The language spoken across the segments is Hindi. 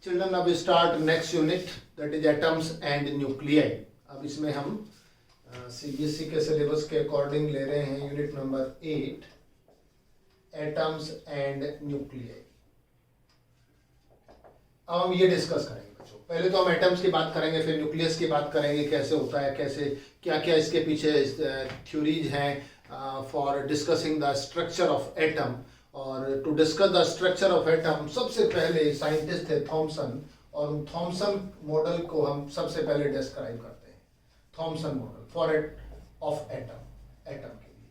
Children, अब start next unit, that is atoms and nuclei. अब इसमें हम सीबीएसई के सिलेबस के अकॉर्डिंग ले रहे हैं unit number 8, atoms and nuclei. अब हम ये डिस्कस करेंगे बच्चों. पहले तो हम एटम्स की बात करेंगे, फिर न्यूक्लियस की बात करेंगे, कैसे होता है, कैसे क्या क्या इसके पीछे थ्योरीज हैं for discussing the structure of atom. और to discuss the structure of atom सबसे पहले साइंटिस्ट थे थॉमसन, और थॉमसन मॉडल को हम सबसे पहले डिस्क्राइब करते हैं. Thompson model for of atom, atom के लिए.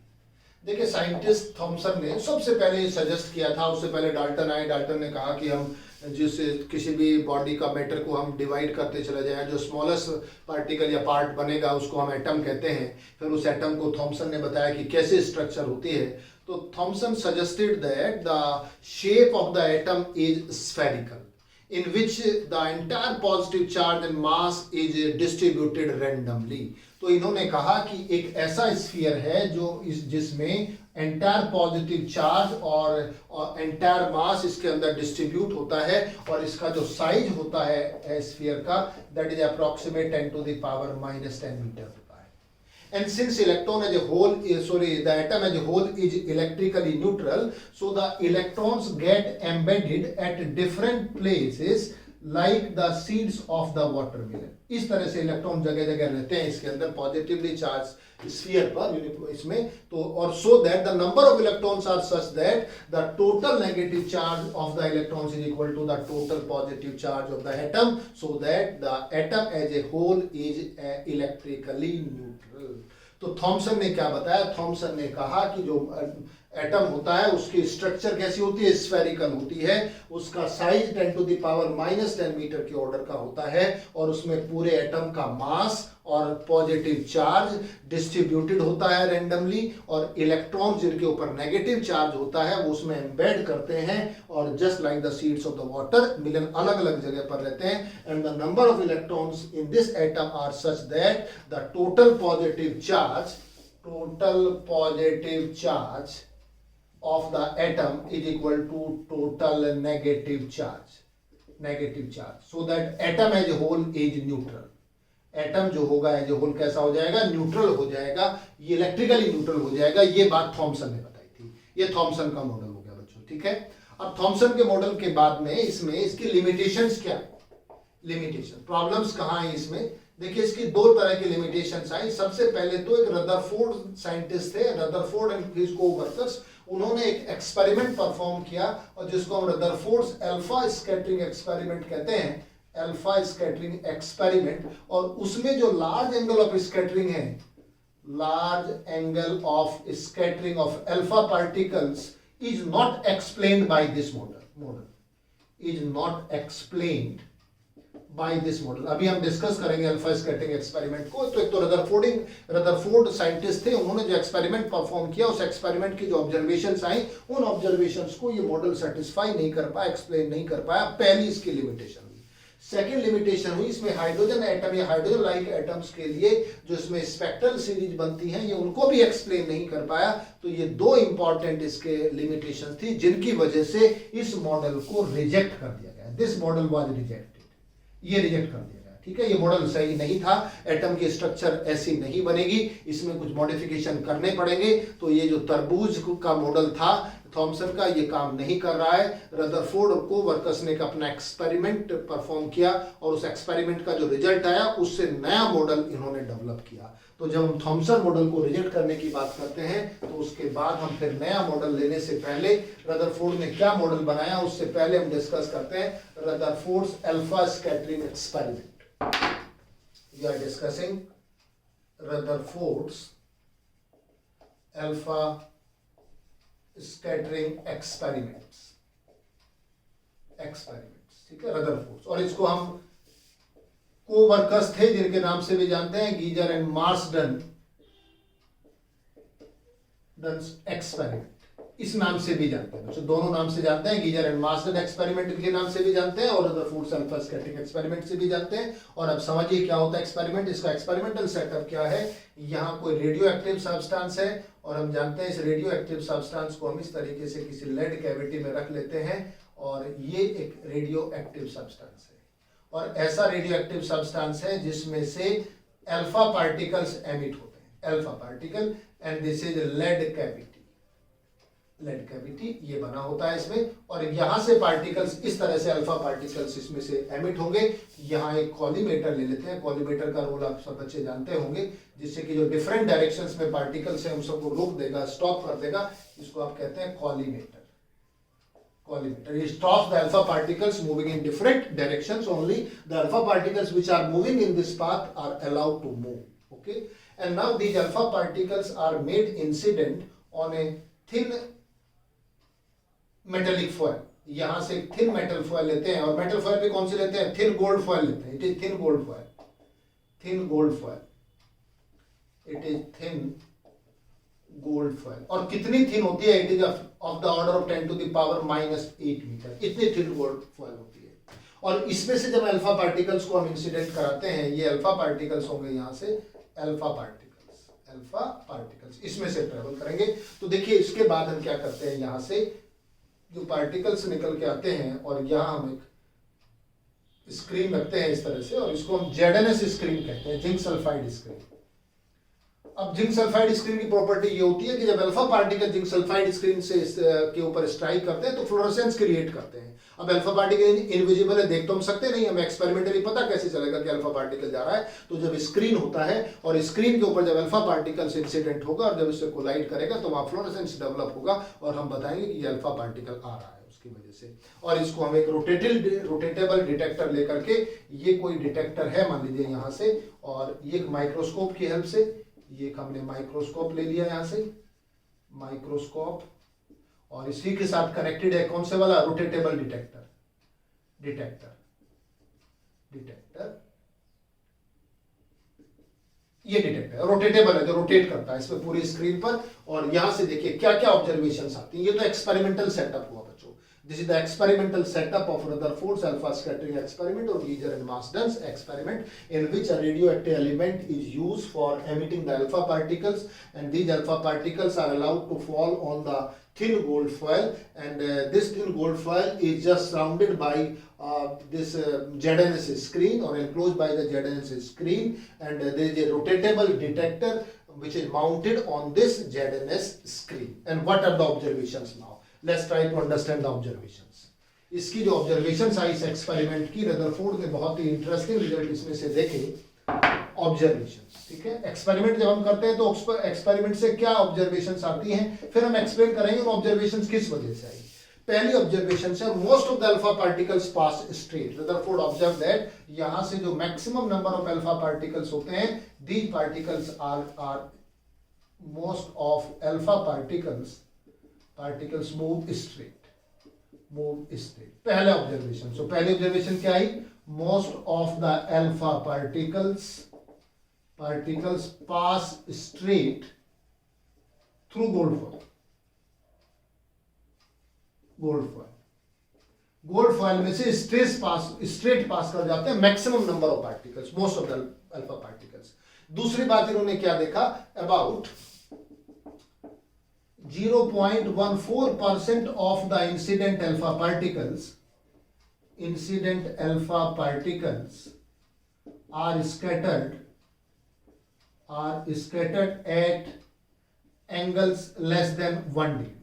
देखिए, साइंटिस्ट थॉमसन ने सबसे पहले सजेस्ट किया था. उससे पहले डाल्टन आए. डाल्टन ने कहा कि हम जिस किसी भी बॉडी का मैटर को हम डिवाइड करते चले जाएं, जो स्मॉलेस्ट पार्टिकल या पार्ट बनेगा उसको हम एटम कहते हैं. फिर उस एटम को थॉमसन ने बताया कि कैसे स्ट्रक्चर होती है. तो Thomson suggested that the shape of the atom is spherical, in which the entire positive charge and mass is distributed randomly. तो इन्होंने कहा कि एक ऐसा स्फीयर है जो जिसमें एंटायर पॉजिटिव चार्ज और एंटायर मास इसके अंदर डिस्ट्रीब्यूट होता है, और इसका जो साइज होता है स्फीयर का, that is approximate 10 to the power -10 metre होता है. And since electron as a whole is, the atom as a whole is electrically neutral, so the electrons get embedded at different places like the seeds of the watermelon. इस तरह से इलेक्ट्रॉन जगह जगह रहते हैं इसके अंदर पॉजिटिवली चार्ज स्फीयर पर इसमें. तो और so that the number of electrons are such that the total negative charge of the electrons is equal to the total positive charge of the atom, so that the atom as a whole is electrically neutral. तो थॉमसन ने क्या बताया? थॉमसन ने कहा कि जो एटम होता है उसकी स्ट्रक्चर कैसी होती है? स्फेरिकल होती है. उसका size 10 to the power -10 metre के ऑर्डर का होता है, और उसमें पूरे एटम का मास और पॉजिटिव चार्ज डिस्ट्रीब्यूटेड होता है रैंडमली, और इलेक्ट्रॉन जिनके ऊपर नेगेटिव चार्ज होता है वो उसमें एम्बेड करते हैं, और just like the seeds of the watermelon अलग अलग जगह पर रहते हैं. And the number of electrons in this atom are such that the total positive charge of the atom is equal to total negative charge, so that atom as a whole is neutral. Atom जो होगा एज ए होल कैसा हो जाएगा? न्यूट्रल हो जाएगा, ये इलेक्ट्रिकली न्यूट्रल हो जाएगा. ये बात थॉमसन ने बताई थी. ये थॉमसन का मॉडल हो गया बच्चों, ठीक है. अब थॉमसन के मॉडल के बाद में इसमें इसकी लिमिटेशंस क्या, लिमिटेशन प्रॉब्लम्स कहाँ है इसमें? देखिए, इसकी दो तरह की लिमिटेशंस आई. सबसे पहले तो एक रदरफोर्ड साइंटिस्ट थे, रदरफोर्ड एंड हिज कोवर्कर्स. उन्होंने एक एक्सपेरिमेंट परफॉर्म किया, और जिसको हम रदरफोर्ड्स अल्फा स्कैटरिंग एक्सपेरिमेंट कहते हैं, अल्फा स्कैटरिंग एक्सपेरिमेंट. और उसमें जो लार्ज एंगल ऑफ स्कैटरिंग है, large angle of scattering of alpha particles is not explained by this model, is not explained by this model. अभी हम डिस्कस करेंगे अल्फा स्कैटरिंग एक्सपेरिमेंट को. तो एक तो रदरफोर्ड साइंटिस्ट थे, उन्होंने जो एक्सपेरिमेंट परफॉर्म किया, उस एक्सपेरिमेंट की जो ऑब्जर्वेशंस आई, उन ऑब्जर्वेशंस को ये मॉडल सेटिस्फाई नहीं कर पाया, एक्सप्लेन नहीं कर पाया. पहली इसकी लिमिटेशन हुई. सेकेंड लिमिटेशन हुई इसमें हाइड्रोजन एटम या हाइड्रोजन लाइक एटम्स के लिए जो इसमें स्पेक्ट्रल सीरीज बनती हैं, ये उनको भी एक्सप्लेन नहीं कर पाया. तो ये दो इंपॉर्टेंट इसके लिमिटेशन थी, जिनकी वजह से इस मॉडल को रिजेक्ट कर दिया गया. दिस मॉडल वाज रिजेक्टेड, ये रिजेक्ट कर दिया गया, ठीक है. ये मॉडल सही नहीं था. एटम की स्ट्रक्चर ऐसी नहीं बनेगी, इसमें कुछ मॉडिफिकेशन करने पड़ेंगे. तो ये जो तरबूज का मॉडल था थॉमसन का, ये काम नहीं कर रहा है. रदरफोर्ड और कोवर्कर्स ने अपना एक्सपेरिमेंट परफॉर्म किया, और उस एक्सपेरिमेंट का जो रिजल्ट आया उससे नया मॉडल इन्होंने डेवलप किया. तो जब हम थॉमसन मॉडल को रिजेक्ट करने की बात करते हैं, तो उसके बाद हम फिर नया मॉडल लेने से पहले रदरफोर्ड ने क्या मॉडल बनाया उससे पहले हम डिस्कस करते हैं Rutherford's alpha scattering experiment. We are discussing Rutherford's alpha scattering experiments, ठीक है, रदरफोर्ड्स. और इसको हम कोवर्कर्स थे जिनके नाम से भी जानते हैं, गीजर एंड मार्सडन एक्सपेरिमेंट, इस नाम से भी जानते हैं बच्चों. दोनों नाम से जानते हैं, गीजर एंड मार्सडन एक्सपेरिमेंट के नाम से भी जानते हैं, और रदरफोर्ड्स अल्फा स्कैटरिंग एक्सपेरिमेंट से भी जानते हैं. और अब समझिए क्या होता है एक्सपेरिमेंट. इसका एक्सपेरिमेंटल सेटअप क्या है? यहाँ कोई रेडियो एक्टिव सब्सटेंस है, और हम जानते हैं इस रेडियो एक्टिव सब्सटेंस को हम इस तरीके से किसी लेड कैविटी में रख लेते हैं, और ये एक रेडियो एक्टिव सब्सटेंस है, और ऐसा रेडियो एक्टिव सब्सटेंस है जिसमें से अल्फा पार्टिकल्स एमिट होते हैं, alpha particle, and this is lead cavity. Lead cavity ये बना होता है इसमें, और यहां से पार्टिकल्स इस तरह से अल्फा पार्टिकल्स इसमें से एमिट होंगे। यहाँ एक कॉलीमेटर ले लेते हैं, कॉलीमेटर का रोल आप सब बच्चे जानते होंगे, जिससे कि जो डिफरेंट डायरेक्शंस में पार्टिकल्स हैं उन सबको रोक देगा, स्टॉप कर देगा, इसको आप कहते हैं collimator. Collimator. It stops the alpha particles moving in different directions. Only the alpha particles which are moving in this path are allowed to move. Okay. And now these alpha particles are made incident on a thin metallic foil. यहाँ से thin metal foil लेते हैं, और metal foil भी कौन सी लेते हैं? thin gold foil लेते हैं. It is thin gold foil. Thin gold foil. It is thin gold foil. और कितनी थिन होती है? It is of the order of 10 to the power -8 metre, इतनी थिन गोल्ड फॉयल होती है। और इसमें से जब अल्फा पार्टिकल्स को हम इंसिडेंट कराते हैं, ये अल्फा पार्टिकल्स होंगे, यहाँ से अल्फा पार्टिकल्स इसमें से ट्रेवल करेंगे। तो देखिए इसके बाद हम क्या करते हैं, यहाँ से जो पार्टिकल्स निकल के आते हैं, और यहाँ हम एक स्क्रीन रखते हैं इस तरह से, और इसको हम ZNS स्क्रीन कहते हैं, जिंक सल्फाइड स्क्रीन। अब जिंक सल्फाइड स्क्रीन की प्रॉपर्टी ये होती है कि जब alpha particle zinc sulphide screen से के ऊपर स्ट्राइक करते हैं तो फ्लोरोसेंस क्रिएट करते हैं। अब अल्फा पार्टिकल इनविजिबल है, देख तो हम सकते नहीं, हमें एक्सपेरिमेंटली पता कैसे चलेगा कि अल्फा पार्टिकल जा रहा है? तो जब स्क्रीन होता है और स्क्रीन के ऊपर जब अल्फा पार्टिकल से इंसिडेंट होगा और जब इससे कोलाइड करेगा तो वहां फ्लोरोसेंस डेवलप होगा, और हम बताएंगे कि ये अल्फा पार्टिकल आ रहा है उसकी वजह से। और इसको हम एक रोटेटेबल डिटेक्टर लेकर के, ये कोई डिटेक्टर है मान लीजिए यहाँ से, और ये एक माइक्रोस्कोप की हेल्प से, ये हमने माइक्रोस्कोप ले लिया यहाँ से, माइक्रोस्कोप, और इसी के साथ कनेक्टेड है कौन से वाला? Rotatable detector. ये डिटेक्टर रोटेटेबल है, जो रोटेट करता है इसमें पूरी स्क्रीन पर। और यहां से देखिए क्या क्या ऑब्जर्वेशंस आती हैं। ये तो एक्सपेरिमेंटल सेटअप हुआ बच्चों। This is the experimental setup of Rutherford's alpha scattering experiment or Geiger and Marsden's experiment, in which a radioactive element is used for emitting the alpha particles, and these alpha particles are allowed to fall on the thin gold foil, and this thin gold foil is just surrounded by this ZNS screen, or enclosed by the ZNS screen, and there is a rotatable detector which is mounted on this ZNS screen. And what are the observations now? Let's try to understand the observations. इसकी जो ऑब्जर्वेशंस आई इस एक्सपेरिमेंट की, रदरफोर्ड ने बहुत ही इंटरेस्टिंग रिजल्ट इसमें से देखे। ऑब्जर्वेशंस, ठीक है, एक्सपेरिमेंट जब हम करते हैं तो एक्सपेरिमेंट से क्या ऑब्जर्वेशंस आती हैं, फिर हम एक्सप्लेन करेंगे उन ऑब्जर्वेशंस किस वजह से आई। पहली ऑब्जर्वेशन है, most of the alpha particles pass straight. Rutherford observe that यहां से जो maximum number of alpha particles होते हैं, these particles are most of alpha particles move straight. पहला ऑब्जर्वेशन। सो पहली ऑब्जर्वेशन क्या आई? Most of the alpha particles pass straight through gold foil में से स्ट्रेट पास कर जाते हैं maximum number of particles, most of the alpha particles. दूसरी बात इन्होंने क्या देखा? About 0.14% of the incident alpha particles are scattered at angles less than 1 degree.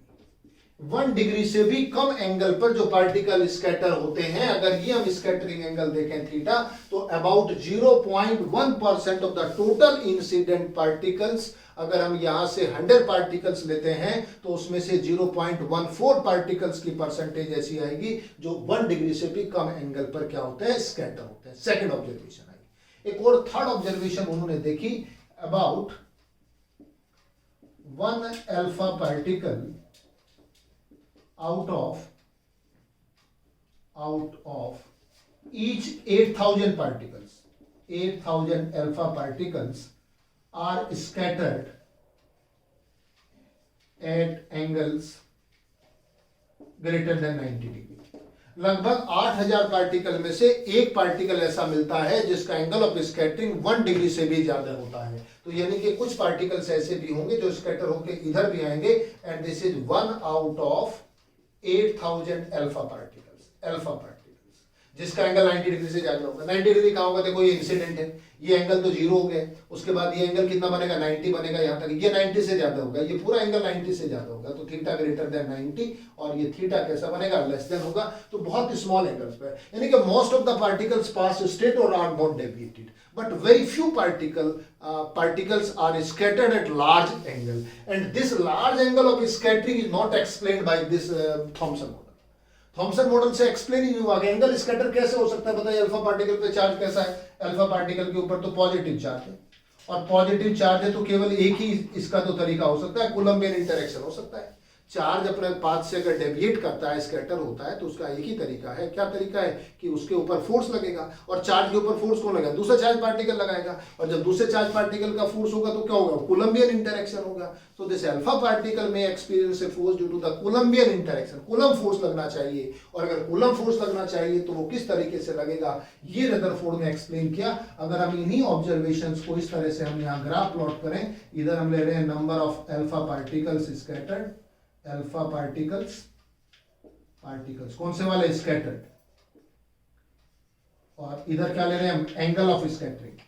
1 degree से भी कम एंगल पर जो पार्टिकल स्कैटर होते हैं, अगर ये हम स्कैटरिंग एंगल देखें थीटा, तो about 0.1% of the total incident particles, अगर हम यहां से 100 पार्टिकल्स लेते हैं तो उसमें से 0.14 पार्टिकल्स की परसेंटेज ऐसी आएगी जो 1 डिग्री से भी कम एंगल पर क्या होते हैं? स्कैटर होते हैं। Second observation I. एक और थर्ड ऑब्जर्वेशन उन्होंने देखी, about 1 alpha particle out of each 8,000 particles, 8,000 alpha particles are scattered at angles greater than 90 degree. लगभग 8,000 पार्टिकल में से एक पार्टिकल ऐसा मिलता है जिसका एंगल ऑफ स्कैटरिंग 1 डिग्री से भी ज्यादा होता है। तो यानी कि कुछ पार्टिकल्स ऐसे भी होंगे जो स्कैटर होकर इधर भी आएंगे, and this is 1 out of 8,000 alpha particles. Alpha particles, जिसका एंगल 90 डिग्री से ज्यादा होगा। 90 डिग्री कहाँ होगा, देखो ये इंसिडेंट है, ये एंगल तो 0 हो गया, उसके बाद ये एंगल कितना बनेगा, 90 बनेगा, यहाँ तक ये 90 से ज्यादा होगा, ये पूरा एंगल 90 से ज्यादा होगा, तो थीटा ग्रेटर देन 90, और ये थीटा कैसा बनेगा, लेस देन होगा। तो बहुत स्मॉल एंगल्स पे, यानी कि most of the particles pass straight और are not deviated, but very few particles are scattered at large angle, and this large angle of scattering is not explained by this Thomson model. Thompson model से एक्सप्लेन ही नहीं हुआ कि एंगल स्कैटर कैसे हो सकता है। बताइए अल्फा पार्टिकल पे चार्ज कैसा है, अल्फा पार्टिकल के ऊपर तो पॉजिटिव चार्ज है, और पॉजिटिव चार्ज है तो केवल एक ही इसका तो तरीका हो सकता है, कूलम्बियन इंटरेक्शन हो सकता है। चार्ज अपने पाथ से अगर डेविएट करता है, स्कैटर होता है, तो उसका एक ही तरीका है। क्या तरीका है कि उसके ऊपर फोर्स लगेगा, और चार्ज के ऊपर फोर्स कौन लगाएगा, दूसरा चार्ज पार्टिकल लगाएगा, और जब दूसरे चार्ज पार्टिकल का फोर्स होगा तो क्या होगा, कूलम्बियन इंटरेक्शन होगा। सो दिस अल्फा पार्टिकल में experience a force due to the Coulombian interaction, Coulomb force लगना चाहिए, और अगर कूलम फोर्स लगना चाहिए तो वो किस तरीके से लगेगा, ये रदरफोर्ड ने एक्सप्लेन किया। अगर हम इन्हीं ऑब्जर्वेशंस को इस तरह से हम यहाँ ग्राफ प्लॉट करें, इधर हम ले रहे हैं number of alpha particles scattered, alpha particles कौन से वाले, स्कैटर्ड, और इधर क्या ले रहे हैं हम, angle of scattering,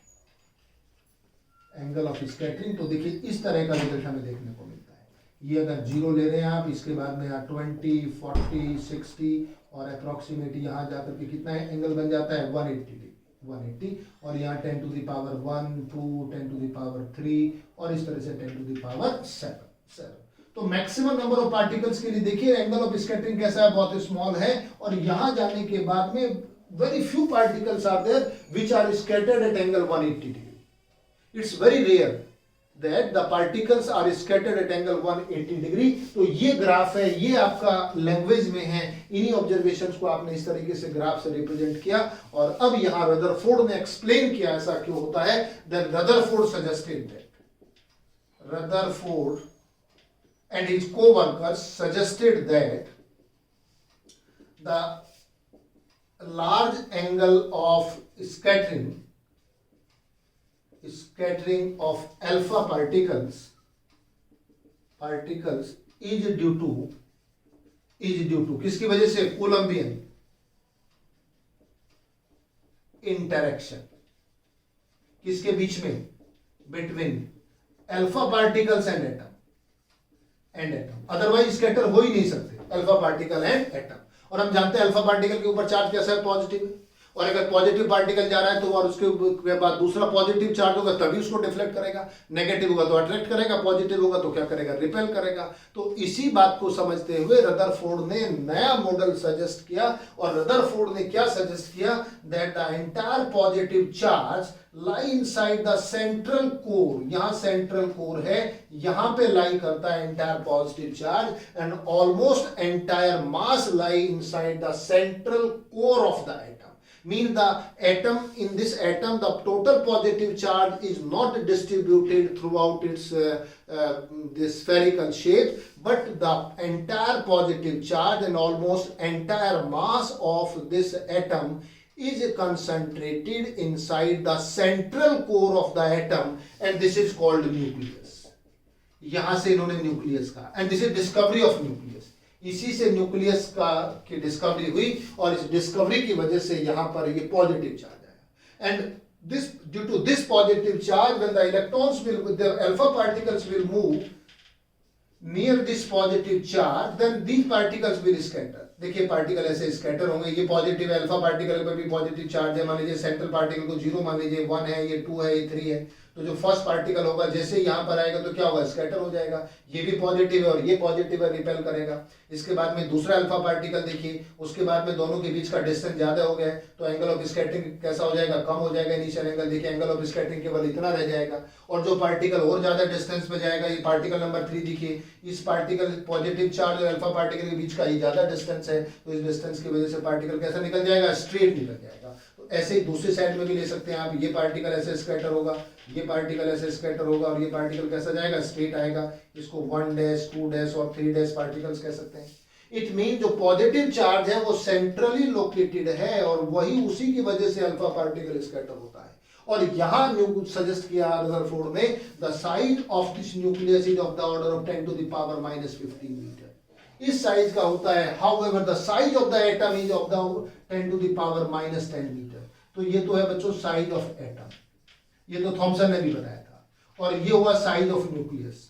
angle of scattering. तो देखिए इस तरह का रिजल्ट हमें देखने को मिलता है। ये अगर 0 ले रहे हैं आप, इसके बाद में यहाँ 20, 40, 60 और अप्रोक्सीमेटली यहाँ जाकर के कितना है, एंगल बन जाता है 180 डिग्री, 180, और यहाँ 10 to the power 1, 2, 10 to the power 3, और इस तरह से 10 टू द पावर 7। तो मैक्सिमम नंबर ऑफ पार्टिकल्स के लिए देखिए एंगल ऑफ स्कैटरिंग कैसा है, बहुत स्मॉल है, और यहां जाने के बाद में very few particles are there which are scattered at angle 180 degree. It's very rare that the particles are scattered at angle 180 degree. तो ये ग्राफ है, ये आपका लैंग्वेज में है, इन्हीं ऑब्जर्वेशंस को आपने इस तरीके से ग्राफ से रिप्रेजेंट किया, और अब यहां रदरफोर्ड ने एक्सप्लेन किया ऐसा क्यों होता है। Then Rutherford suggested that, Rutherford and his co-workers suggested that the large angle of scattering of alpha particles is due to किसकी वजह से, कोलम्बियन इंटरेक्शन, किसके बीच में, between alpha particles and atom, otherwise scatter हो ही नहीं सकते अल्फा पार्टिकल एंड एटम। और हम जानते हैं अल्फा पार्टिकल के ऊपर चार्ज कैसा है, पॉजिटिव है, और अगर पॉजिटिव पार्टिकल जा रहा है तो और उसके बाद दूसरा पॉजिटिव चार्ज होगा तभी उसको डिफ्लेक्ट करेगा, नेगेटिव होगा तो अट्रैक्ट करेगा, पॉजिटिव होगा तो क्या करेगा, रिपेल करेगा। तो इसी बात को समझते हुए रदरफोर्ड ने नया मॉडल सजेस्ट किया, और रदरफोर्ड ने क्या सजेस्ट किया, that the entire positive charge lie inside the central core, यहां सेंट्रल कोर है, यहां पे लाई करता है entire positive charge, and almost entire mass lie inside the central core of the atom. Mean the atom, in this atom the total positive charge is not distributed throughout its this spherical shape, but the entire positive charge and almost entire mass of this atom is concentrated inside the central core of the atom, and this is called nucleus. यहां से इन्होंने न्यूक्लियस कहा, and this is discovery of nucleus. इसी से न्यूक्लियस का की डिस्कवरी हुई, और इस डिस्कवरी की वजह से यहां पर ये पॉजिटिव चार्ज आया, and this due to this positive charge when the electrons will, the alpha particles will move near this positive charge, then these particles will scatter. देखिए पार्टिकल ऐसे स्कैटर होंगे, ये पॉजिटिव अल्फा पार्टिकल पर भी पॉजिटिव चार्ज है, मान लीजिए सेंट्रल पार्टिकल को 0 मान लीजिए, 1 है, ये 2 है, ये 3 है, तो जो फर्स्ट पार्टिकल होगा जैसे यहां पर आएगा तो क्या होगा, स्कैटर हो जाएगा, ये भी पॉजिटिव है और ये पॉजिटिव है, रिपेल करेगा। इसके बाद में दूसरा अल्फा पार्टिकल देखिए, उसके बाद में दोनों के बीच का डिस्टेंस ज्यादा हो गया है, तो एंगल ऑफ स्कैटरिंग कैसा हो जाएगा, कम हो जाएगा। इनिशियल एंगल देखिए, एंगल ऑफ स्कैटरिंग केवल इतना रह जाएगा, और जो पार्टिकल और ज्यादा डिस्टेंस पे जाएगा, ये पार्टिकल नंबर 3 देखिए, इस पार्टिकल पॉजिटिव चार्ज और अल्फा पार्टिकल के बीच का ये ज्यादा डिस्टेंस है, तो इस डिस्टेंस की वजह से पार्टिकल कैसा निकल जाएगा, स्ट्रेट निकल जाएगा। तो ऐसे ही दूसरी साइड में भी ले सकते हैं आप, ये पार्टिकल ऐसे स्कैटर होगा, ये पार्टिकल ऐसे स्कैटर होगा, और ये पार्टिकल कैसा जाएगा, स्ट्रेट आएगा। इसको 1 डैश 2 डैश और 3 डैश पार्टिकल्स कह सकते हैं। इट मीन जो पॉजिटिव चार्ज है वो सेंट्रली लोकेटेड है, और वही उसी की वजह से अल्फा पार्टिकल स्कैटर होता है। और यहां सजेस्ट किया रदरफोर्ड ने, the size of this nucleus is of the order of 10 to the power -15 metre. इस साइज का होता है। However the size of the atom is of the 10 to the power -10 metre. तो ये तो है बच्चों साइज ऑफ एटम, ये तो थॉमसन ने भी बताया था। और ये हुआ size of nucleus,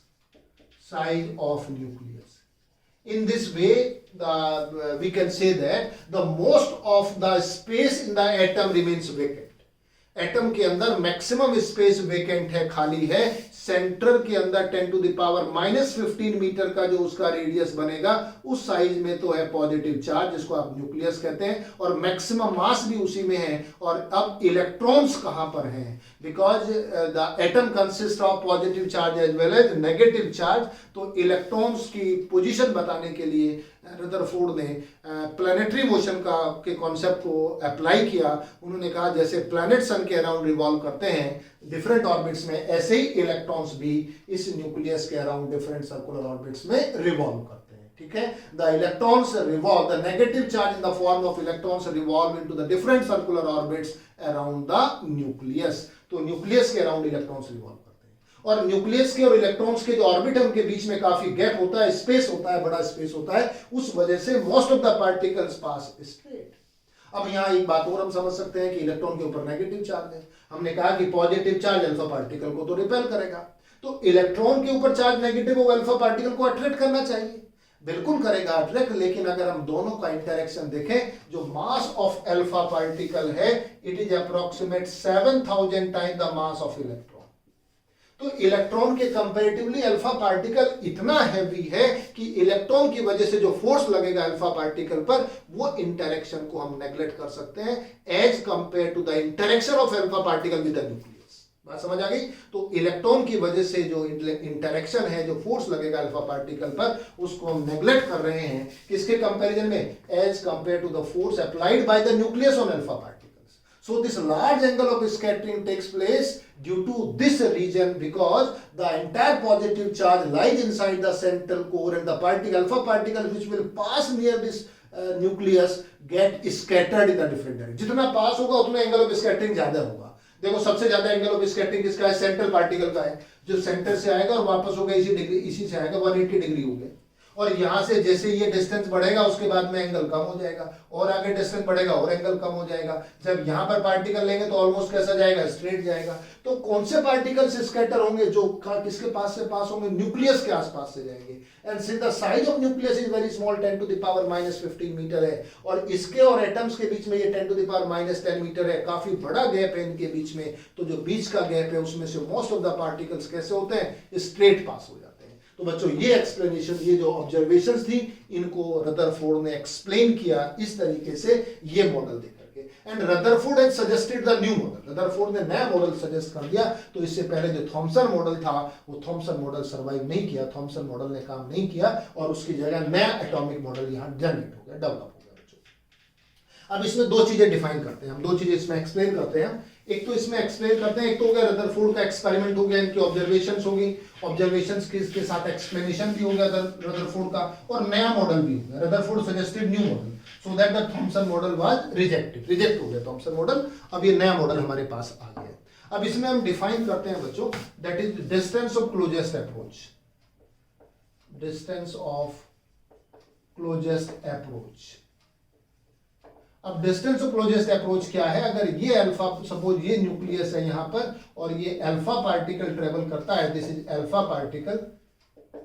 size of nucleus. In this way, we can say that the most of the space in the atom remains vacant. Atom के अंदर मैक्सिमम स्पेस वेकेंट है, खाली है। सेंटर के अंदर 10 टू द पावर -15 मीटर का जो उसका रेडियस बनेगा उस साइज में तो है पॉजिटिव चार्ज, जिसको आप न्यूक्लियस कहते हैं, और मैक्सिमम मास भी उसी में है। और अब इलेक्ट्रॉन्स कहां पर हैं? Because the atom consist of positive charge as well as negative charge. तो इलेक्ट्रॉन्स की पोजीशन बताने के लिए रदरफोर्ड ने प्लैनेटरी मोशन का के कॉन्सेप्ट को अप्लाई किया। उन्होंने कहा जैसे प्लैनेट सन के अराउंड रिवॉल्व करते हैं डिफरेंट ऑर्बिट्स में, ऐसे ही इलेक्ट्रॉन्स भी इस न्यूक्लियस के अराउंड डिफरेंट सर्कुलर ऑर्बिट्स में रिवॉल्व करते हैं। ठीक है, the electrons revolve, the negative charge in the form of electrons revolve into the different circular orbits around the nucleus. तो न्यूक्लियस के अराउंड इलेक्ट्रॉन्स रिवॉल्व करते हैं। और न्यूक्लियस के और इलेक्ट्रॉन्स के जो ऑर्बिट है उनके बीच में काफी गैप होता है, स्पेस होता है, बड़ा स्पेस होता है। उस वजह से most of the particles pass straight. अब यहां एक बात और हम समझ सकते हैं कि इलेक्ट्रॉन के ऊपर नेगेटिव चार्ज है। हमने कहा कि पॉजिटिव चार्ज अल्फा पार्टिकल को तो रिपेल करेगा, तो इलेक्ट्रॉन के ऊपर चार्ज नेगेटिव हो, अल्फा पार्टिकल को अट्रैक्ट करना चाहिए, बिल्कुल करेगा अट्रैक्ट। लेकिन अगर हम दोनों का इंटरेक्शन देखें, जो मास ऑफ अल्फा पार्टिकल है it is approximate 7000 time the mass of electron. तो इलेक्ट्रॉन के कंपैरेटिवली अल्फा पार्टिकल इतना हैवी है कि इलेक्ट्रॉन की वजह से जो फोर्स लगेगा अल्फा पार्टिकल पर, वो इंटरेक्शन को हम नेग्लेक्ट कर सकते हैं as compare to the interaction of alpha particle with the nucleus. बात समझ आ गई? तो इलेक्ट्रॉन की वजह से जो इंटरेक्शन है, जो फोर्स लगेगा अल्फा पार्टिकल पर, उसको हम नेग्लेक्ट कर रहे हैं किसके कंपैरिजन में? As compare to the force applied by the nucleus on alpha particles. So this large angle of scattering takes place due to this region because the entire positive charge lies inside the central core and the particle, alpha particle which will pass near this nucleus get scattered in the different direction. जितना पास होगा उतना एंगल ऑफ स्कैटरिंग ज्यादा होगा। देखो सबसे ज्यादा एंगल ऑफ स्कैटरिंग किसका है? सेंट्रल पार्टिकल का है, जो सेंटर से आएगा और वापस होगा इसी डिग्री, इसी से आएगा 180 डिग्री हो गया। और यहां से जैसे ये डिस्टेंस बढ़ेगा उसके बाद में एंगल कम हो जाएगा, और आगे डिस्टेंस बढ़ेगा और एंगल कम हो जाएगा। जब यहां पर पार्टिकल लेंगे तो ऑलमोस्ट कैसा जाएगा? स्ट्रेट जाएगा। तो कौन से पार्टिकल्स स्कैटर होंगे? जो किसके पास से पास होंगे? न्यूक्लियस के आसपास से जाएंगे। And since the size of nucleus is very small, 10 to the power -15 metre है, और इसके और एटम्स के बीच में ये 10 टू द पावर -10 मीटर है, काफी बड़ा गैप है इनके बीच में। तो जो बीच का गैप है उसमें से मोस्ट ऑफ द पार्टिकल्स कैसे होते हैं? स्ट्रेट पास हो जाते हैं। तो बच्चों ये एक्सप्लेनेशन, ये जो ऑब्जर्वेशंस थी, इनको रदरफोर्ड ने एक्सप्लेन किया इस तरीके से, ये मॉडल देकर के। And Rutherford had suggested the new model, Rutherford ने नया मॉडल सजेस्ट कर दिया। तो इससे पहले जो थॉमसन मॉडल था वो थॉमसन मॉडल सर्वाइव नहीं किया, थॉमसन मॉडल ने काम नहीं किया, और उसकी जगह नया एटॉमिक मॉडल यहाँ जनरेट हो गया, डेवलप हो गया बच्चों। अब इसमें दो चीजें डिफाइन करते हैं हम, दो चीजें इसमें एक्सप्लेन करते हैं। एक तो इसमें एक्सप्लेन करते हैं, एक तो हो गया रदरफोर्ड का एक्सपेरिमेंट हो गया, इनकी ऑब्जर्वेशंस होगी, ऑब्जर्वेशंस के साथ एक्सप्लेनेशन भी हो गया रदरफोर्ड का, और नया मॉडल भी हो गया। Rutherford suggested new model so that the Thomson model was rejected, reject हो गया थॉमसन मॉडल। अब ये नया मॉडल हमारे पास आ गया। अब इसमें हम डिफाइन करते हैं बच्चों, that is distance of closest approach, distance of closest approach. अब डिस्टेंस ऑफ क्लोजेस्ट अप्रोच क्या है? अगर ये अल्फा, सपोज ये न्यूक्लियस है यहां पर, और ये अल्फा पार्टिकल ट्रेवल करता है, this is alpha particle,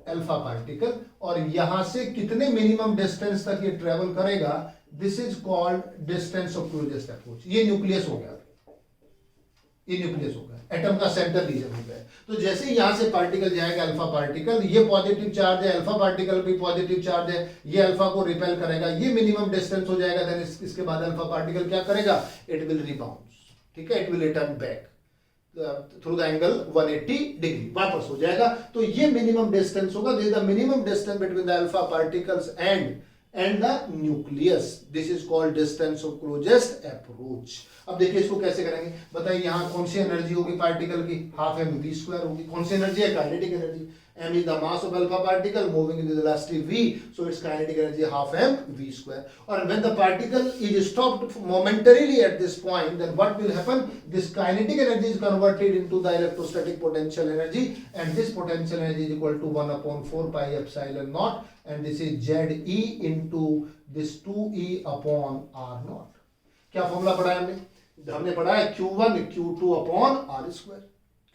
alpha particle, और यहां से कितने मिनिमम डिस्टेंस तक ये ट्रेवल करेगा, this is called distance of closest approach. ये न्यूक्लियस हो गया, ये न्यूक्लियस हो गया, एटम का सेंटर रीजन हो गया। तो जैसे ही यहां से पार्टिकल जाएगा अल्फा पार्टिकल, ये पॉजिटिव चार्ज है, अल्फा पार्टिकल भी पॉजिटिव चार्ज है, ये अल्फा को रिपेल करेगा, ये मिनिमम डिस्टेंस हो जाएगा। देन इसके बाद अल्फा पार्टिकल क्या करेगा? इट विल रिबाउंस, ठीक है, it will return back through the angle 180 degree, वापस हो जाएगा। तो ये मिनिमम डिस्टेंस होगा, this is the minimum distance between the alpha particles and the nucleus, this is called distance of closest approach. अब देखिए इसको कैसे करेंगे, बताइए। यहां कौन सी एनर्जी होगी पार्टिकल की? हाफ mv² होगी। कौन सी एनर्जी है? Kinetic energy. m is the mass of alpha particle moving in the velocity v, so its kinetic energy half m v square. Or when the particle is stopped momentarily at this point, then what will happen? This kinetic energy is converted into the electrostatic potential energy, and this potential energy is equal to 1 upon 4 pi epsilon naught, and this is ZE into this 2E upon R naught. क्या फॉर्मूला पढ़ा है हमने पढ़ा है Q1 Q2 upon R square,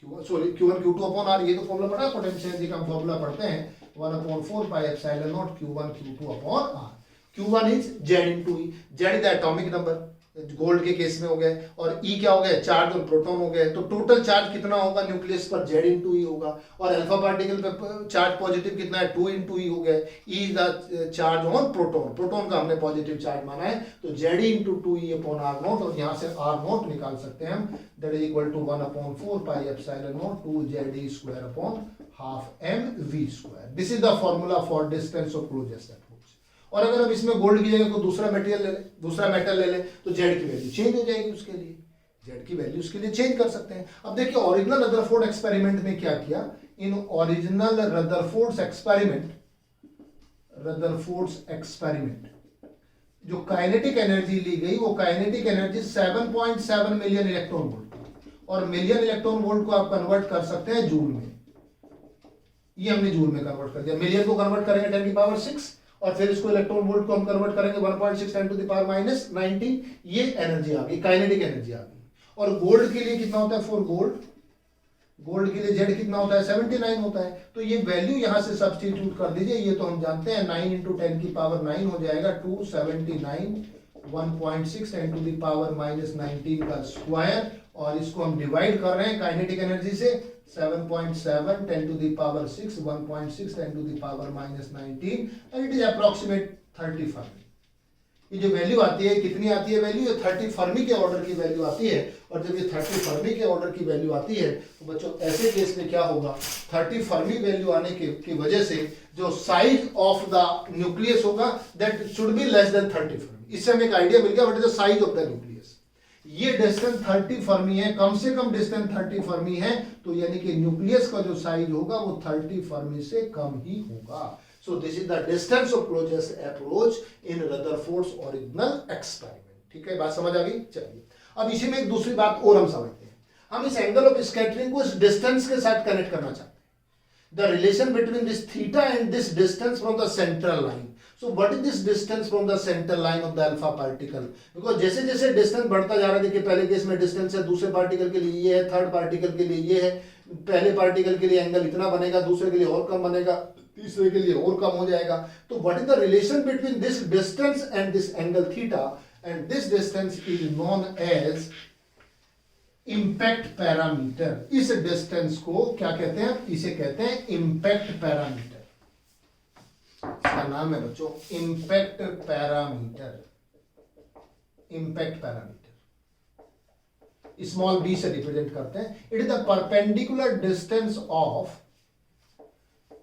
Q1 Q2 upon R, ये तो फॉर्मूला पढ़ा है पोटेंशियल एनर्जी का। हम फॉर्मूला पढ़ते हैं 1 upon 4 pi epsilon not Q1 Q2 upon R। Q1 is Z into E, Z is the atomic number, gold के केस में हो गया, और E क्या हो गया? चार्ज और प्रोटॉन हो गया। तो टोटल चार्ज कितना होगा न्यूक्लियस पर? Z इनटू E होगा, और अल्फा पार्टिकल पे चार्ज पॉजिटिव कितना है? 2 इनटू E हो गया। E is the charge on proton, proton का हमने पॉजिटिव चार्ज माना है, तो Z into 2E upon R naught, और यहाँ से R नॉट निकाल सकते हैं हम, that is equal to 1 upon 4 pi epsilon naught 2ZE square upon half m v square. This is the formula for distance of closest approach. और अगर हम इसमें गोल्ड की जगह कोई दूसरा मटेरियल ले ले, दूसरा मेटल ले ले, तो Z की वैल्यू चेंज हो जाएगी, उसके लिए Z की वैल्यू उसके लिए चेंज कर सकते हैं। अब देखिए ओरिजिनल रदरफोर्ड एक्सपेरिमेंट में क्या किया, इन ओरिजिनल रदरफोर्ड्स एक्सपेरिमेंट जो काइनेटिक एनर्जी ली गई, वो kinetic energy 7.7 million electron volt, और मिलियन इलेक्ट्रॉन वोल्ट को आप कन्वर्ट कर सकते हैं जूल में। ये हमने जूल में कन्वर्ट कर दिया, मिलियन को कन्वर्ट करेंगे 10 की पावर 6, और फिर इसको इलेक्ट्रॉन वोल्ट को हम कन्वर्ट करेंगे 1.6 10 टू द पावर माइनस 19, ये एनर्जी आ गई, काइनेटिक एनर्जी आ गई। और गोल्ड के लिए कितना होता है? फॉर गोल्ड के लिए Z कितना होता है? 79 होता है। तो ये वैल्यू यहां से सब्स्टिट्यूट कर दीजिए, ये तो हम जानते हैं 9 इंटू 10 की पावर 9 हो जाएगा 279, 1.6 10 टू द पावर माइनस 19 का स्क्वायर, और इसको हम डिवाइड कर रहे हैं काइनेटिक एनर्जी से, 7.7 10 to the power 6, 1.6 10 to the power minus 19, and it is approximate 30 Fermi. ये जो वैल्यू आती है, कितनी आती है वैल्यू? ये 30 फर्मी के ऑर्डर की वैल्यू आती है। और जब ये 30 फर्मी के ऑर्डर की वैल्यू आती है, तो बच्चों ऐसे केस में क्या होगा? 30 फर्मी वैल्यू आने की वजह से जो साइज ऑफ द न्यूक्लियस होगा, that should be less than 30 Fermi. इससे हमें एक आइडिया मिल गया what is the size of the nucleus. ये डिस्टेंस 30 फर्मी है, कम से कम डिस्टेंस 30 फर्मी है, तो यानी कि न्यूक्लियस का जो साइज होगा वो 30 फर्मी से कम ही होगा। So this is the distance of closest approach in Rutherford's original experiment. ठीक है, बात समझ आ गई? चलिए अब इसी में एक दूसरी बात और हम समझते हैं। हम इस एंगल ऑफ स्कैटरिंग को इस डिस्टेंस के साथ कनेक्ट करना चाहते हैं, the relation between this theta and this distance from the central line. So what is this distance from the central line of the alpha particle? Because जैसे जैसे डिस्टेंस बढ़ता जा रहा है, देखिए पहले केस में डिस्टेंस है, दूसरे पार्टिकल के लिए ये है, थर्ड पार्टिकल के लिए ये है, पहले पार्टिकल के लिए एंगल इतना बनेगा, दूसरे के लिए और कम बनेगा, तीसरे के लिए और कम हो जाएगा। तो what is the relation between this distance and this angle theta? And this distance is known as impact parameter। इस डिस्टेंस को क्या कहते हैं? इसे कहते हैं इम्पैक्ट पैरामीटर। इसका नाम है बच्चों impact parameter. Impact parameter small b से रिप्रेजेंट करते हैं। It is the perpendicular distance of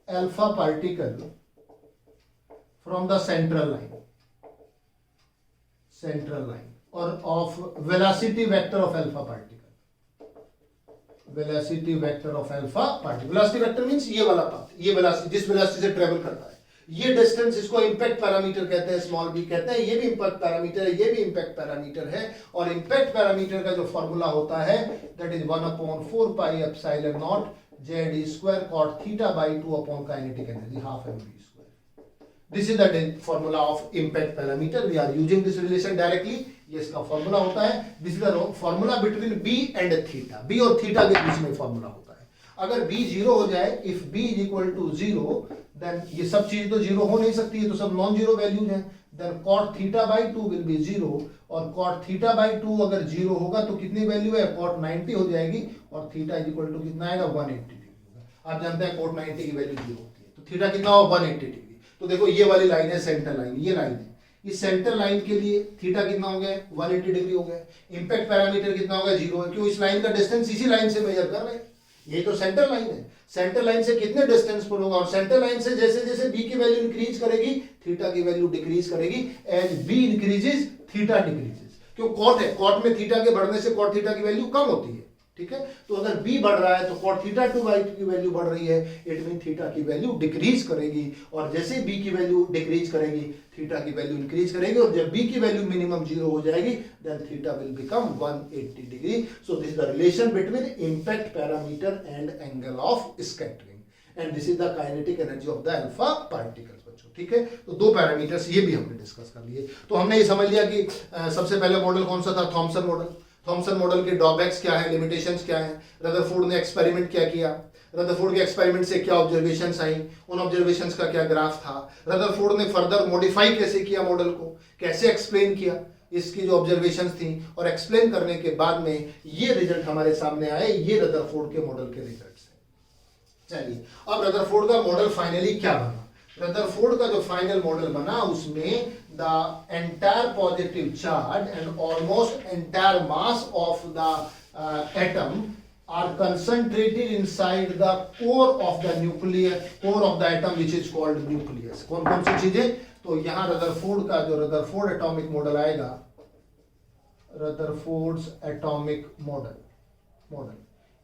alpha particle from the central line और of velocity vector of alpha particle. Velocity vector of alpha particle, velocity vector means ये वाला पाथ, ये वेलोसिटी जिस वेलोसिटी से ट्रेवल करता है, ये डिस्टेंस, इसको इम्पैक्ट पैरामीटर कहते हैं, स्मॉल b कहते हैं। ये भी इम्पैक्ट पैरामीटर है, ये भी इम्पैक्ट पैरामीटर है। और इम्पैक्ट पैरामीटर का जो फॉर्मूला होता है that is 1/4 pi epsilon naught Z square cot theta by 2 upon kinetic energy half m v square. This is the formula of impact parameter. We are using this relation directly, ये इसका फॉर्मूला होता है। This is the formula between b and थीटा। b और थीटा के बीच में फॉर्मूला होता है। अगर b 0 हो जाए, if b is equal to 0, then ये सब चीज तो 0 हो नहीं सकती है, तो सब नॉन जीरो वैल्यूज हैं। Then cot theta by 2 will be 0, और cot थीटा बाई 2 अगर 0 होगा तो कितनी वैल्यू है? cot 90 हो जाएगी, और थीटा इज इक्वल टू कितना आएगा? 180 डिग्री होगा। आप जानते हैं cot 90 की वैल्यू 0 होती है, तो थीटा कितना होगा? 180 डिग्री। तो देखो ये वाली लाइन है सेंटर लाइन, ये लाइन है, इस सेंटर लाइन के लिए थीटा कितना हो गया? 180 डिग्री हो गया। इम्पैक्ट पैरामीटर कितना होगा? 0 है। क्यों? इस लाइन का डिस्टेंस इसी लाइन से मेजर कर रहे हैं, ये तो सेंटर लाइन है। सेंटर लाइन से कितने डिस्टेंस पर होगा? और सेंटर लाइन से जैसे जैसे b की वैल्यू इंक्रीज करेगी, थीटा की वैल्यू डिक्रीज करेगी। As b increases theta decreases. क्यों? कॉट है, कॉट में थीटा के बढ़ने से कॉट थीटा की वैल्यू कम होती है। ठीक है। तो अगर b बढ़ रहा है तो cot थीटा टू y की वैल्यू बढ़ रही है, इट मीन थीटा की वैल्यू डिक्रीज करेगी, और जैसे b की वैल्यू डिक्रीज करेगी थीटा की वैल्यू इंक्रीज करेगी, और जब b की वैल्यू मिनिमम 0 हो जाएगी then theta will become 180 degree. So this is the relation between impact parameter and angle of scattering, and this is the kinetic energy of the alpha particles बच्चों, ठीक है। तो दो पैरामीटर्स ये भी हमने डिस्कस कर लिए। तो हमने ये समझ लिया कि सबसे पहले मॉडल कौन सा था, थॉमसन मॉडल। थॉमसन मॉडल के ड्रॉबैक्स क्या है, लिमिटेशंस क्या है, रदरफोर्ड ने एक्सपेरिमेंट क्या किया, रदरफोर्ड के एक्सपेरिमेंट से क्या ऑब्जर्वेशंस आई, उन ऑब्जर्वेशंस का क्या ग्राफ था, रदरफोर्ड ने फर्दर मॉडिफाई कैसे किया मॉडल को, कैसे एक्सप्लेन किया इसकी जो ऑब्जर्वेशंस थी, और एक्सप्लेन करने के बाद में ये रिजल्ट हमारे सामने आए, ये रदरफोर्ड के मॉडल के रिजल्ट्स हैं। चलिए अब रदरफोर्ड का मॉडल फाइनली क्या बना, रदरफोर्ड का जो फाइनल मॉडल बना उसमें the entire positive charge and almost entire mass of the atom are concentrated inside the core of the nucleus, core of the atom which is called nucleus। कौन कौन सी चीजें, तो यहां रदरफोर्ड का जो रदरफोर्ड एटॉमिक मॉडल आएगा, रदरफोर्ड्स एटॉमिक मॉडल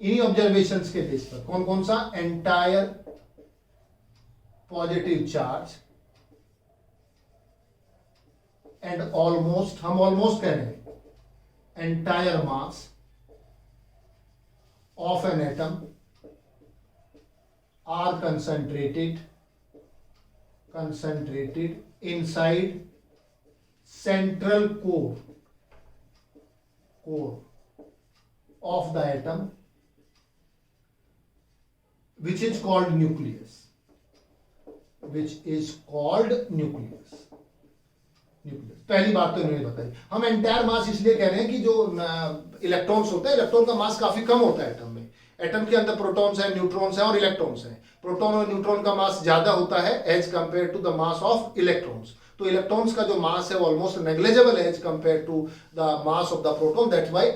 इन्हीं ऑब्जर्वेशंस के बेस पर, कौन कौन सा, entire positive charge and almost, हम ऑलमोस्ट कह रहे हैं, entire mass of an atom are concentrated inside central core of the atom which is called nucleus, पहली बात तो इन्होंने बताई। हम एंटायर मास इसलिए कह रहे हैं कि जो इलेक्ट्रॉन्स होते हैं, इलेक्ट्रॉन का मास काफी कम होता है एटम में। एटम के अंदर प्रोटॉन्स हैं, न्यूट्रॉन्स हैं और इलेक्ट्रॉन्स हैं। प्रोटॉन और न्यूट्रॉन का मास ज्यादा होता है as compare to the mass of electrons. तो इलेक्ट्रॉन्स का जो मास है वो ऑलमोस्ट नेग्लिजिबल है as compare to the mass of the proton. That's why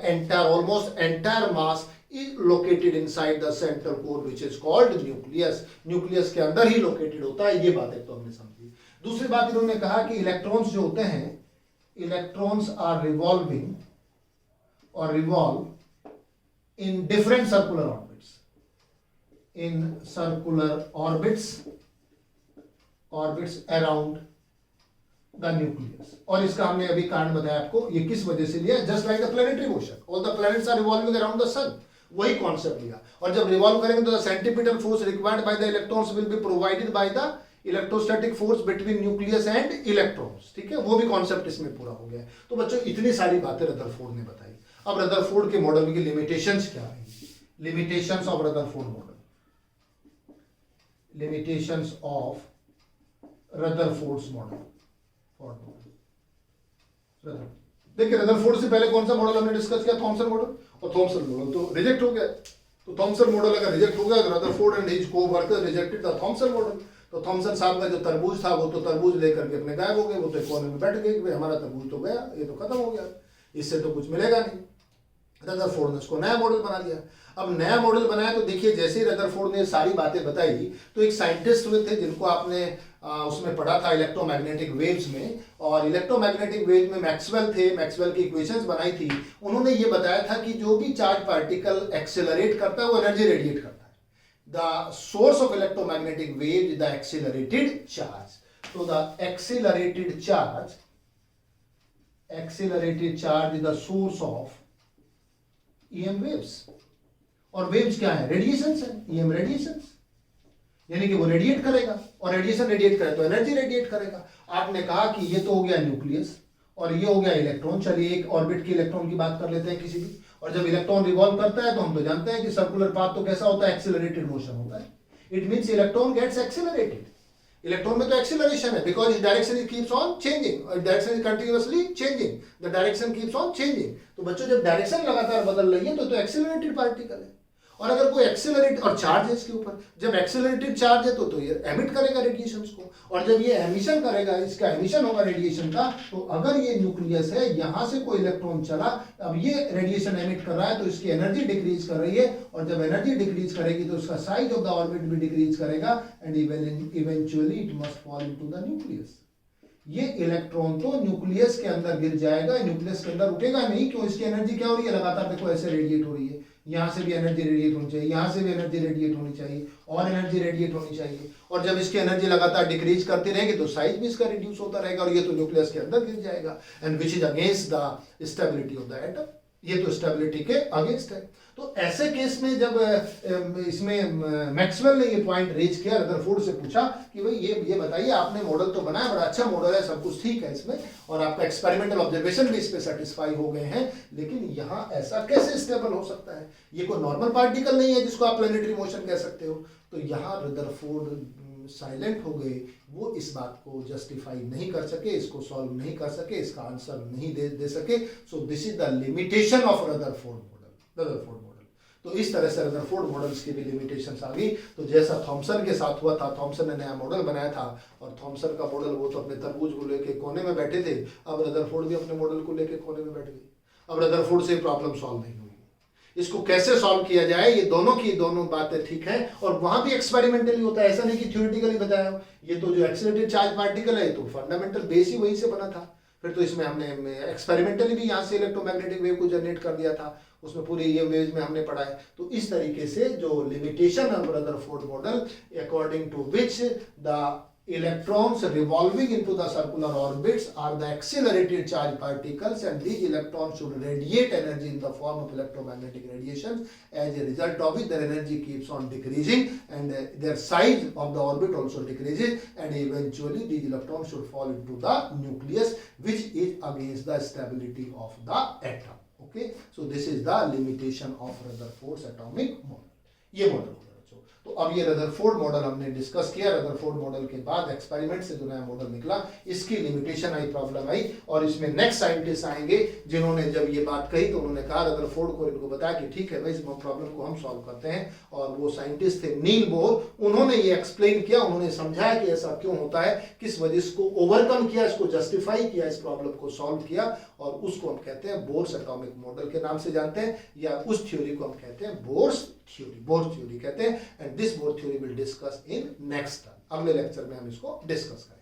almost entire mass is located inside the central core which is called nucleus। Nucleus के अंदर ही लोकेटेड होता है। ये बात एक तो हमने समझी। दूसरी बात इन्होंने कहा कि इलेक्ट्रॉन्स जो होते हैं, इलेक्ट्रॉन्स आर रिवॉल्विंग और revolve in different circular orbits, orbits around the nucleus. और इसका हमने अभी कारण बताया आपको, ये किस वजह से लिया, just like the planetary motion, all the planets are revolving around the sun, वही कॉन्सेप्ट लिया। और जब रिवॉल्व करेंगे तो the centripetal force required by the electrons will be provided by the electrostatic force between nucleus and electrons, ठीक है। वो भी कॉन्सेप्ट इसमें पूरा हो गया। तो बच्चों इतनी सारी बातें रदरफोर्ड ने बताई। अब रदरफोर्ड के मॉडल की लिमिटेशंस क्या है, limitations of Rutherford model, limitations of Rutherford's model. देखिए रदरफोर्ड से पहले कौन सा मॉडल हमने डिस्कस किया, थॉमसन मॉडल, और थॉमसन मॉडल तो रिजेक्ट हो गया। तो थॉमसन मॉडल अगर रिजेक्ट हो गया तो Rutherford and his co-worker rejected the Thomson model. तो थॉमसन साहब का जो तरबूज था वो तो तरबूज लेकर के अपने गायब हो गए, वो तो एक कोने में बैठ गए, हमारा तरबूज तो गया, ये तो खत्म हो गया, इससे तो कुछ मिलेगा नहीं। रदरफोर्ड ने उसको नया मॉडल बना दिया। अब नया मॉडल बनाया तो देखिए जैसे ही रदरफोर्ड ने सारी बातें बताई तो एक साइंटिस्ट हुए थे जिनको आपने उसमें पढ़ा था इलेक्ट्रोमैग्नेटिक वेव्स में, और इलेक्ट्रोमैग्नेटिक वेव में मैक्सवेल थे, मैक्सवेल की इक्वेशंस बनाई थी। उन्होंने ये बताया था कि जो भी चार्ज पार्टिकल एक्सेलरेट करता है वो एनर्जी रेडिएट करता है। The source of electromagnetic wave is the accelerated charge. तो the accelerated charge is the source of EM waves। और वेव्स क्या है, रेडिएशंस है, EM रेडिएशंस, यानी कि वो रेडिएट करेगा, और रेडिएशन रेडिएट करे तो एनर्जी रेडिएट करेगा। आपने कहा कि ये तो हो गया न्यूक्लियस और ये हो गया इलेक्ट्रॉन। चलिए एक ऑर्बिट के इलेक्ट्रॉन की बात कर लेते हैं किसी भी, और जब इलेक्ट्रॉन रिवॉल्व करता है तो हम तो जानते हैं कि सर्कुलर पाथ तो कैसा होता है, एक्सेलरेटेड मोशन होता है। It means electron gets accelerated. Electron में तो एक्सेलरेशन है बिकॉज इस direction it keeps on changing, और direction is continuously changing, the direction keeps on changing. तो बच्चों जब डायरेक्शन लगातार बदल रही है तो एक्सेलरेटेड पार्टिकल है। और अगर कोई एक्सेलरेट और चार्ज है इसके ऊपर, जब एक्सेलरेटेड चार्ज है तो ये एमिट करेगा रेडिएशंस को, और जब ये एमिशन करेगा, इसका एमिशन होगा रेडिएशन का, तो अगर ये न्यूक्लियस है, यहां से कोई इलेक्ट्रॉन चला, अब ये रेडिएशन एमिट कर रहा है तो इसकी एनर्जी डिक्रीज कर रही है, और जब एनर्जी डिक्रीज करेगी तो उसका साइज ऑफ द ऑर्बिट भी डिक्रीज करेगा, and eventually it must fall into the nucleus. ये इलेक्ट्रॉन तो न्यूक्लियस के अंदर गिर जाएगा, न्यूक्लियस के अंदर उठेगा नहीं, क्यों, इसकी एनर्जी क्या हो रही है, लगातार देखो ऐसे रेडिएट हो रही है, यहाँ से भी एनर्जी रेडिएट होनी चाहिए, यहाँ से भी एनर्जी रेडिएट होनी चाहिए, और एनर्जी रेडिएट होनी चाहिए। और जब इसकी एनर्जी लगातार डिक्रीज करती रहेगी तो साइज भी इसका रिड्यूस होता रहेगा और ये तो न्यूक्लियस के अंदर गिर जाएगा, and which is against the stability of the atom. ये तो स्टेबिलिटी के अगेंस्ट है। तो ऐसे केस में जब इसमें मैक्सवेल ने ये पॉइंट रेज किया, रदरफोर्ड से पूछा कि भाई ये बताइए, आपने मॉडल तो बनाया, बड़ा अच्छा मॉडल है, सब कुछ ठीक है इसमें, और आपका एक्सपेरिमेंटल ऑब्जर्वेशन भी इस पे सेटिस्फाई हो गए हैं, लेकिन यहाँ ऐसा कैसे स्टेबल हो सकता है? ये कोई नॉर्मल पार्टिकल नहीं है जिसको आप प्लेनेटरी मोशन कह सकते हो। तो यहाँ रदरफोर्ड साइलेंट हो गए, वो इस बात को जस्टिफाई नहीं कर सके, इसको सॉल्व नहीं कर सके, इसका आंसर नहीं दे सके। सो this is the limitation of Rutherford model. तो इस तरह से रदरफोर्ड मॉडल्स की भी लिमिटेशंस आ गई। तो जैसा थॉमसन के साथ हुआ था, थॉमसन ने नया मॉडल बनाया था, और थॉमसन का मॉडल, वो तो अपने तरबूज को लेके कोने में बैठे थे, अब रदरफोर्ड भी अपने मॉडल को लेके कोने में बैठ गए। अब रदरफोर्ड से प्रॉब्लम सॉल्व नहीं हुई। इसको कैसे सॉल्व किया जाए, ये दोनों बातें ठीक है, और वहां भी एक्सपेरिमेंटली होता है, ऐसा नहीं कि थ्योरेटिकली बताया। ये तो जो एक्सीलरेटेड चार्ज पार्टिकल है, तो फंडामेंटल बेस ही वहीं से बना था। फिर तो इसमें हमने एक्सपेरिमेंटली भी यहाँ से इलेक्ट्रोमैग्नेटिक वेव को जनरेट कर दिया था, उसमें पूरी ये वेव्स में हमने पढ़ा है। तो इस तरीके से जो limitation of Rutherford model, according to which the electrons revolving into the circular orbits are the accelerated charge particles, and these electrons should radiate energy in the form of electromagnetic radiation. As a result of it, their energy keeps on decreasing, and their size of the orbit also decreases, and eventually these electrons should fall into the nucleus, which is against the stability of the atom. Okay, so this is the limitation of Rutherford's atomic model. ये मॉडल होगा। तो अब ये रदरफोर्ड मॉडल हमने डिस्कस किया। रदरफोर्ड मॉडल के बाद एक्सपेरिमेंट से जो नया मॉडल निकला, इसकी लिमिटेशन आई, प्रॉब्लम आई, और इसमें नेक्स्ट साइंटिस्ट आएंगे जिन्होंने जब ये बात कही तो उन्होंने कहा, रदरफोर्ड को इनको बताया कि ठीक है भाई, इस प्रॉब्लम को हम सॉल्व करते हैं। और वो साइंटिस्ट थे नील बोर, उन्होंने ये एक्सप्लेन किया, उन्होंने समझाया कि ऐसा क्यों होता है, किस वजह से इसको ओवरकम किया, इसको जस्टिफाई किया, इस प्रॉब्लम को सॉल्व किया, और उसको हम कहते हैं बोर्स एटॉमिक मॉडल के नाम से जानते हैं, या उस थ्योरी को हम कहते हैं बोर थ्योरी कहते हैं। And this bore theory will discuss in next, अगले लेक्चर में हम इसको डिस्कस करेंगे।